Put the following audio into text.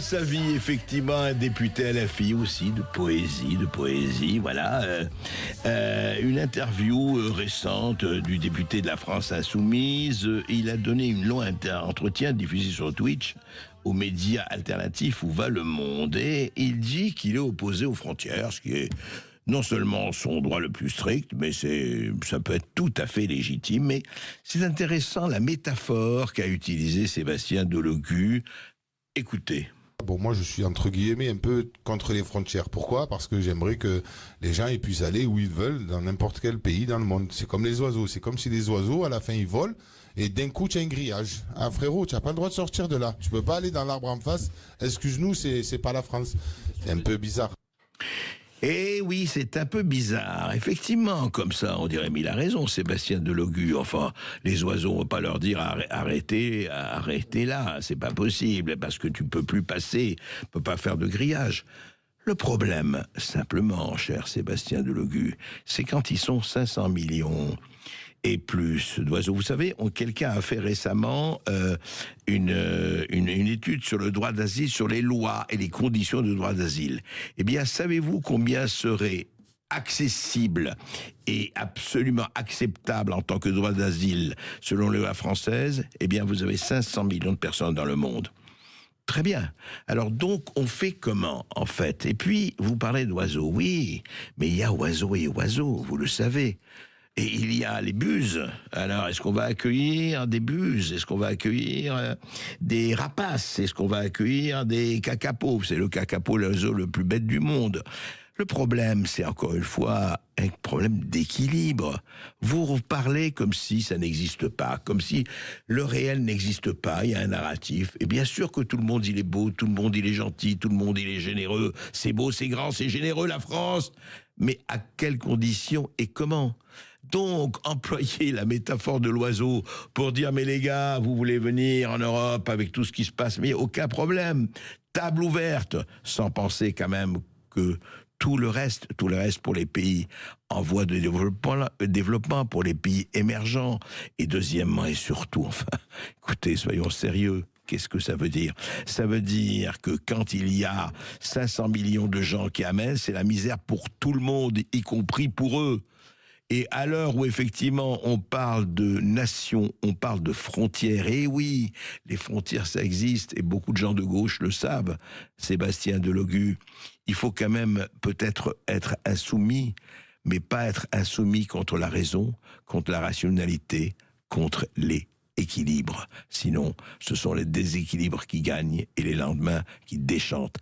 sa vie, effectivement, un député LFI aussi, de poésie, voilà. Une interview récente du député de la France Insoumise. Il a donné une longue entretien diffusé sur Twitch aux médias alternatifs où va le monde. Et il dit qu'il est opposé aux frontières, ce qui est non seulement son droit le plus strict, mais ça peut être tout à fait légitime. Mais c'est intéressant la métaphore qu'a utilisée Sébastien Delogu. Écoutez. Bon, moi, je suis entre guillemets un peu contre les frontières. Pourquoi ? Parce que j'aimerais que les gens ils puissent aller où ils veulent, dans n'importe quel pays dans le monde. C'est comme les oiseaux. C'est comme si les oiseaux, à la fin, ils volent et d'un coup, tu as un grillage. Ah, frérot, tu n'as pas le droit de sortir de là. Tu peux pas aller dans l'arbre en face. Excuse-nous, c'est pas la France. C'est un peu bizarre. Eh oui, c'est un peu bizarre. Effectivement, comme ça, on dirait, mais il a raison, Sébastien Delogu. Enfin, les oiseaux, on va pas leur dire arrêtez là, c'est pas possible, parce que tu peux plus passer, tu peux pas faire de grillage. Le problème, simplement, cher Sébastien Delogu, c'est quand ils sont 500 millions et plus d'oiseaux. Vous savez, quelqu'un a fait récemment une étude sur le droit d'asile, sur les lois et les conditions de droit d'asile. Eh bien, savez-vous combien serait accessible et absolument acceptable en tant que droit d'asile selon les lois françaises? Eh bien, vous avez 500 millions de personnes dans le monde. Très bien. Alors donc, on fait comment, en fait? Et puis, vous parlez d'oiseaux. Oui, mais il y a oiseaux et oiseaux, vous le savez. Et il y a les buses. Alors, est-ce qu'on va accueillir des buses? Est-ce qu'on va accueillir des rapaces? Est-ce qu'on va accueillir des cacapos? C'est le cacapo, l'oiseau le plus bête du monde. Le problème, c'est encore une fois un problème d'équilibre. Vous parlez comme si ça n'existe pas, comme si le réel n'existe pas, il y a un narratif. Et bien sûr que tout le monde, il est beau, tout le monde, il est gentil, tout le monde, il est généreux. C'est beau, c'est grand, c'est généreux, la France. Mais à quelles conditions et comment ? Donc, employer la métaphore de l'oiseau pour dire « Mais les gars, vous voulez venir en Europe avec tout ce qui se passe, mais aucun problème. Table ouverte », sans penser quand même que tout le reste pour les pays en voie de développement, pour les pays émergents. Et deuxièmement et surtout, enfin, écoutez, soyons sérieux. Qu'est-ce que ça veut dire ? Ça veut dire que quand il y a 500 millions de gens qui amènent, c'est la misère pour tout le monde, y compris pour eux. Et à l'heure où effectivement on parle de nation, on parle de frontières, et oui, les frontières ça existe, et beaucoup de gens de gauche le savent, Sébastien Delogu, il faut quand même peut-être être insoumis, mais pas être insoumis contre la raison, contre la rationalité, contre les équilibres. Sinon, ce sont les déséquilibres qui gagnent et les lendemains qui déchantent.